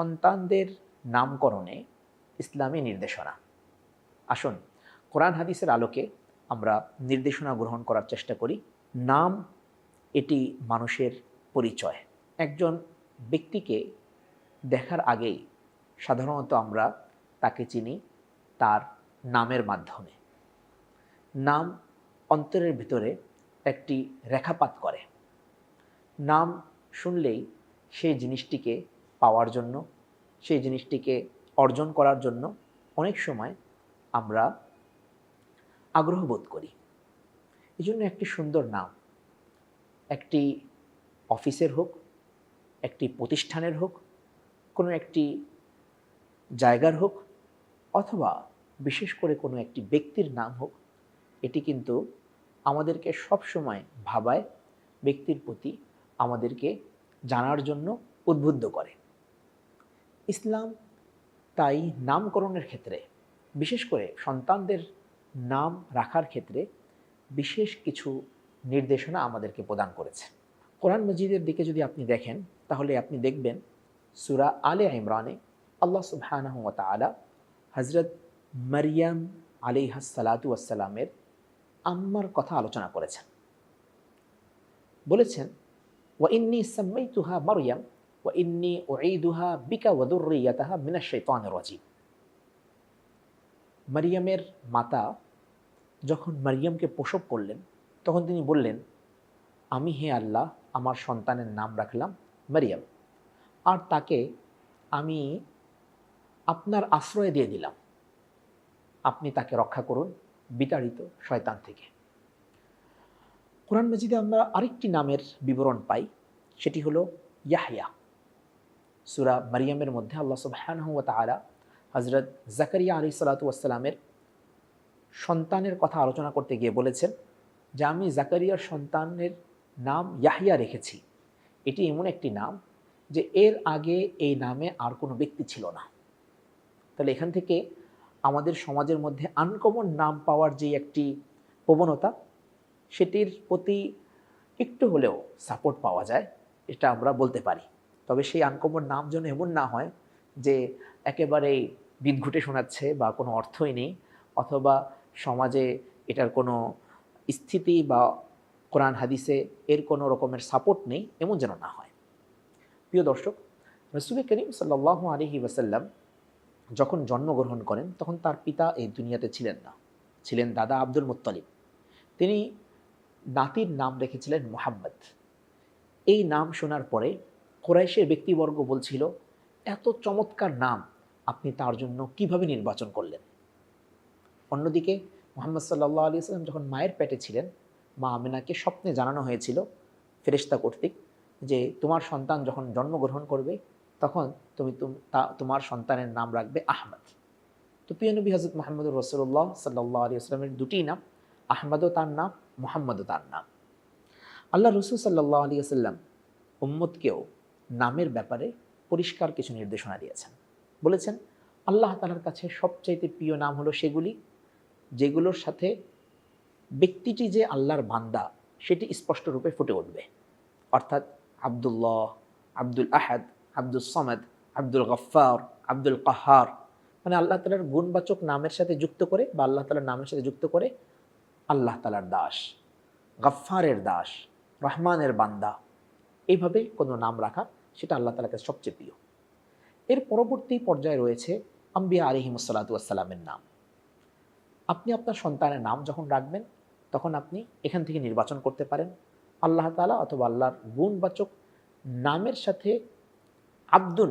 সন্তানদের নামকরণে ইসলামী নির্দেশনা। আসুন কোরআন হাদিসের আলোকে আমরা নির্দেশনা গ্রহণ করার চেষ্টা করি। নাম এটি মানুষের পরিচয়। একজন ব্যক্তিকে দেখার আগেই সাধারণত আমরা তাকে চিনি তার নামের মাধ্যমে। নাম অন্তরের ভিতরে একটি রেখাপাত করে। নাম শুনলেই সেই জিনিসটিকে পাওয়ার জন্য, সেই জিনিসটিকে অর্জন করার জন্য অনেক সময় আমরা আগ্রহ বোধ করি। এই জন্য একটি সুন্দর নাম, একটি অফিসের হোক, একটি প্রতিষ্ঠানের হোক, কোনো একটি জায়গার হোক, অথবা বিশেষ করে কোনো একটি ব্যক্তির নাম হোক, এটি কিন্তু আমাদেরকে সবসময় ভাবায়, ব্যক্তির প্রতি আমাদেরকে জানার জন্য উদ্বুদ্ধ করে। ইসলাম তাই নামকরণের ক্ষেত্রে, বিশেষ করে সন্তানদের নাম রাখার ক্ষেত্রে বিশেষ কিছু নির্দেশনা আমাদেরকে প্রদান করেছে। কোরআন মজিদের দিকে যদি আপনি দেখেন তাহলে আপনি দেখবেন সূরা আলে ইমরানে আল্লাহ সুবহানাহু ওয়া তাআলা হযরত মারইয়াম আলাইহাস সালাতু ওয়াস সালামের আম্মার কথা আলোচনা করেছেন। বলেছেন, ওয়া ইন্নী সাম্মাইতুহা মারইয়াম ওয়া ইন্নী উঈদুহা বিকা ওয়া যুররিয়াতাহা মিনাশ শাইতানির রাজীম। মারইয়ামের মাতা যখন মারইয়ামকে প্রসব করলেন তখন তিনি বললেন, আমি হে আল্লাহ আমার সন্তানের নাম রাখলাম মারইয়াম, আর তাকে আমি আপনার আশ্রয় দিয়ে দিলাম, আপনি তাকে রক্ষা করুন বিতাড়িত শয়তান থেকে। কোরআন মাজিদে আমরা আরেকটি নামের বিবরণ পাই, সেটি হলো ইয়াহইয়া। সূরা মারইয়ামের মধ্যে আল্লাহ সুবহানাহু ওয়া তাআলা হযরত জাকারিয়া আলাইহিস সালাতু ওয়াস সালামের সন্তানের কথা আলোচনা করতে গিয়ে বলেছেন যে আমি জাকারিয়ার সন্তানের নাম ইয়াহইয়া রেখেছি। এটি এমন একটি নাম যে এর আগে এই নামে আর কোনো ব্যক্তি ছিল না। তাহলে এখান থেকে আমাদের সমাজের মধ্যে আনকমন নাম পাওয়ার যে একটি প্রবণতা, সেটির প্রতি একটু হলেও সাপোর্ট পাওয়া যায়, এটা আমরা বলতে পারি। তবে সেই আনকমন নাম যেন এমন না হয় যে একেবারেই বিদঘুটে শোনাচ্ছে বা কোনো অর্থই নেই, অথবা সমাজে এটার কোনো স্থিতি বা কোরআন হাদিসে এর কোনো রকমের সাপোর্ট নেই, এমন যেন না হয়। প্রিয় দর্শক, রাসূল করিম সাল্লাল্লাহু আলাইহি ওয়াসাল্লাম যখন জন্মগ্রহণ করেন তখন তার পিতা এই দুনিয়াতে ছিলেন না, ছিলেন দাদা আব্দুল মুত্তালিব। তিনি নাতির নাম রেখেছিলেন মুহাম্মদ। এই নাম শোনার পরে কুরাইশের ব্যক্তিবর্গ বলছিল, এত চমৎকার নাম আপনি তার জন্য কিভাবে নির্বাচন করলেন। অন্যদিকে মুহাম্মদ সাল্লাল্লাহু আলাইহি ওয়াসাল্লাম যখন মায়ের পেটে ছিলেন, মা আমিনাকে স্বপ্নে জানানো হয়েছিল ফেরেশতা কর্তৃক যে তোমার সন্তান যখন জন্মগ্রহণ করবে তখন তুমি তোমার সন্তানের নাম রাখবে আহমদ। তো প্রিয় নবী হযরত মুহাম্মদুর রাসূলুল্লাহ সাল্লাল্লাহু আলাইহি ওয়াসাল্লামের দুটি নাম, আহমদও তার নাম, মুহাম্মদও তার নাম। আল্লাহ রাসূল সাল্লাল্লাহু আলাইহি ওয়াসাল্লাম উম্মতকেও নামের ব্যাপারে পরিষ্কার কিছু নির্দেশনা দিয়েছেন। বলেছেন, আল্লাহ তাআলার কাছে সবচাইতে প্রিয় নাম হলো সেগুলি যেগুলোর সাথে ব্যক্তিটি যে আল্লাহর বান্দা সেটি স্পষ্ট রূপে ফুটে উঠবে। অর্থাৎ আব্দুল্লাহ, আব্দুল আহাদ, আব্দুল সামাদ, আব্দুল গফফার, আব্দুল কাহার, মানে আল্লাহ তাআলার গুণবাচক নামের সাথে যুক্ত করে বা আল্লাহ তাআলার নামের সাথে যুক্ত করে আল্লাহ তাআলার দাস, গফফারের দাস, রহমানের বান্দা, এইভাবে কোনো নাম রাখা সেটা আল্লাহ তাআলার কাছে সবচেয়ে প্রিয়। এর পরবর্তী পর্যায়ে রয়েছে আম্বিয়া আলাইহিমুস সালাতু ওয়াস সালামের নাম। আপনি আপনার সন্তানের নাম যখন রাখবেন তখন আপনি এখান থেকে নির্বাচন করতে পারেন আল্লাহ তাআলা অথবা আল্লাহর গুণবাচক নামের সাথে আব্দুন,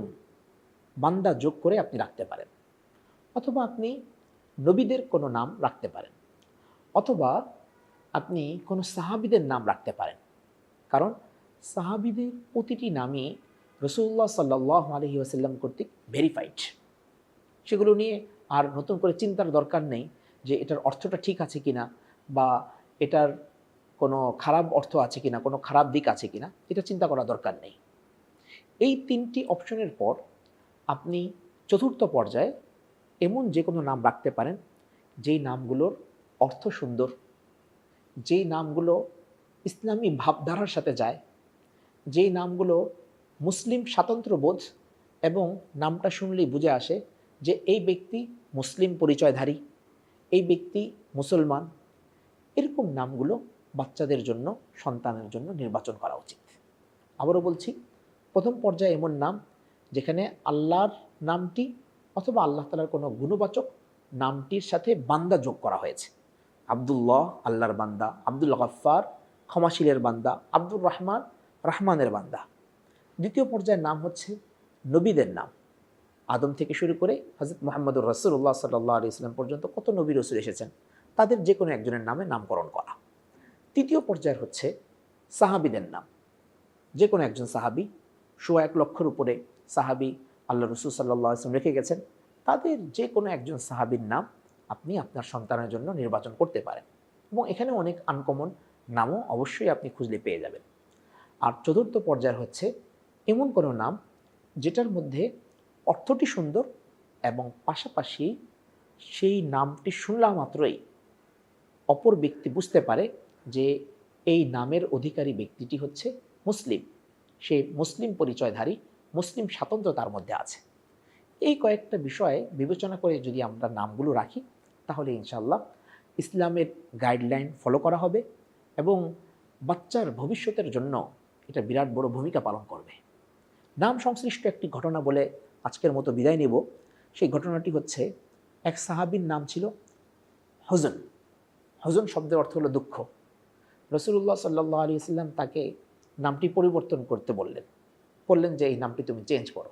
বান্দা যোগ করে আপনি রাখতে পারেন, অথবা আপনি নবীদের কোনো নাম রাখতে পারেন, অথবা আপনি কোনো সাহাবীদের নাম রাখতে পারেন। কারণ সাহাবীদের প্রতিটি নামই রাসূলুল্লাহ সাল্লাল্লাহু আলাইহি ওয়াসাল্লাম কর্তৃক ভেরিফাইড। সেগুলো নিয়ে আর নতুন করে চিন্তার দরকার নেই যে এটার অর্থটা ঠিক আছে কিনা বা এটার কোনো খারাপ অর্থ আছে কিনা, কোনো খারাপ দিক আছে কিনা, এটা চিন্তা করা দরকার নেই। এই তিনটি অপশনের পর আপনি চতুর্থ পর্যায়ে এমন যে কোনো নাম রাখতে পারেন যেই নামগুলোর অর্থ সুন্দর, যেই নামগুলো ইসলামী ভাবধারার সাথে যায়, যেই নামগুলো মুসলিম স্বাতন্ত্র্যবোধ এবং নামটা শুনলেই বুঝে আসে যে এই ব্যক্তি মুসলিম পরিচয়ধারী, এই ব্যক্তি মুসলমান। এরকম নামগুলো বাচ্চাদের জন্য, সন্তানের জন্য নির্বাচন করা উচিত। আবারও বলছি, প্রথম পর্যায়ে এমন নাম যেখানে আল্লাহর নামটি অথবা আল্লাহ তাআলার কোনো গুণবাচক নামটির সাথে বান্দা যোগ করা হয়েছে। আব্দুল্লাহ আল্লাহর বান্দা, আব্দুল গফফার ক্ষমাশীলের বান্দা, আব্দুর রহমান রহমানের বান্দা। দ্বিতীয় পর্যায়ের নাম হচ্ছে নবীদের নাম। আদম থেকে শুরু করে হযরত মুহাম্মদুর রাসূলুল্লাহ সাল্লাল্লাহু আলাইহি ওয়াসাল্লাম পর্যন্ত কত নবী রাসূল এসেছেন, তাদের যে কোনো একজনের নামে নামকরণ করা। তৃতীয় পর্যায়ের হচ্ছে সাহাবীদের নাম। যে কোনো একজন সাহাবী, ১০০ লক্ষের উপরে সাহাবী আল্লাহ রসুল সাল্লাল্লাহু আলাইহি ওয়াসাল্লাম রেখে গেছেন, তাদের যে কোনো একজন সাহাবীর নাম আপনি আপনার সন্তানের জন্য নির্বাচন করতে পারেন। এবং এখানে অনেক আনকমন নামও অবশ্যই আপনি খুঁজলে পেয়ে যাবেন। আর চতুর্থ পর্যায়ের হচ্ছে এমন কোনো নাম যেটার মধ্যে অর্থটি সুন্দর এবং পাশাপাশি সেই নামটি শুনলা মাত্রই অপর ব্যক্তি বুঝতে পারে যে এই নামের অধিকারী ব্যক্তিটি হচ্ছে মুসলিম, সে মুসলিম পরিচয়ধারী, মুসলিম স্বাতন্ত্র্য তার মধ্যে আছে। এই কয়েকটা বিষয়ে বিবেচনা করে যদি আমরা নামগুলো রাখি, তাহলে ইনশাআল্লাহ ইসলামের গাইডলাইন ফলো করা হবে এবং বাচ্চার ভবিষ্যতের জন্য এটা বিরাট বড় ভূমিকা পালন করবে। নাম সংশ্লিষ্ট একটি ঘটনা বলে আজকের মতো বিদায় নেব। সেই ঘটনাটি হচ্ছে, এক সাহাবীর নাম ছিল হুজন। হুজন শব্দের অর্থ হলো দুঃখ। রাসূলুল্লাহ সাল্লাল্লাহু আলাইহি ওয়াসাল্লাম তাকে নামটি পরিবর্তন করতে বললেন যে এই নামটি তুমি চেঞ্জ করো।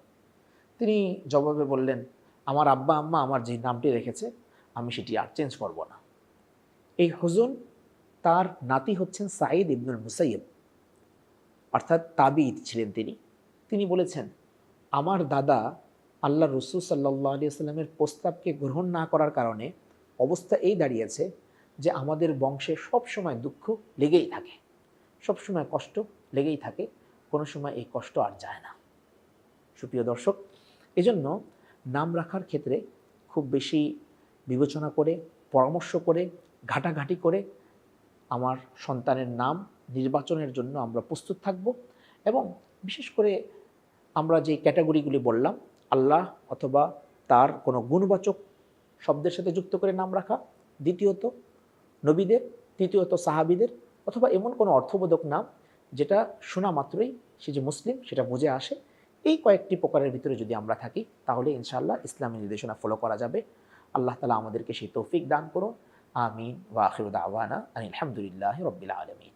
তিনি জবাবে বললেন, আমার আব্বা আম্মা আমার যে নামটি রেখেছে আমি সেটি আর চেঞ্জ করব না। এই হুজন তার নাতি হচ্ছেন সাঈদ ইবনুল মুসাইয়্যিব, অর্থাৎ তাবিঈ ছিলেন তিনি বলেছেন, আমার দাদা আল্লাহ রসুল সাল্লাল্লাহু আলাইহি ওয়াসাল্লামের প্রস্তাবকে গ্রহণ না করার কারণে অবস্থা এই দাঁড়িয়েছে যে আমাদের বংশে সবসময় দুঃখ লেগেই থাকে, সবসময় কষ্ট লেগেই থাকে, কোনো সময় এই কষ্ট আর যায় না। সুপ্রিয় দর্শক, এজন্য নাম রাখার ক্ষেত্রে খুব বেশি বিবেচনা করে, পরামর্শ করে, ঘাটাঘাটি করে আমার সন্তানের নাম নির্বাচনের জন্য আমরা প্রস্তুত থাকব। এবং বিশেষ করে আমরা যে ক্যাটাগরিগুলি বললাম, আল্লাহ অথবা তার কোনো গুণবাচক শব্দের সাথে যুক্ত করে নাম রাখা, দ্বিতীয়ত নবীদের, তৃতীয়ত সাহাবীদের, অথবা এমন কোনো অর্থবোধক নাম যেটা শোনা মাত্রই সে যে মুসলিম সেটা বুঝে আসে, এই কয়েকটি প্রকারের ভিতরে যদি আমরা থাকি তাহলে ইনশাআল্লাহ ইসলামী নির্দেশনা ফলো করা যাবে। আল্লাহ তাআলা আমাদেরকে সেই তৌফিক দান করুন। আমিন ওয়া আখিরু দাওয়ানা আনিল হামদুলিল্লাহি রাব্বিল আলামিন।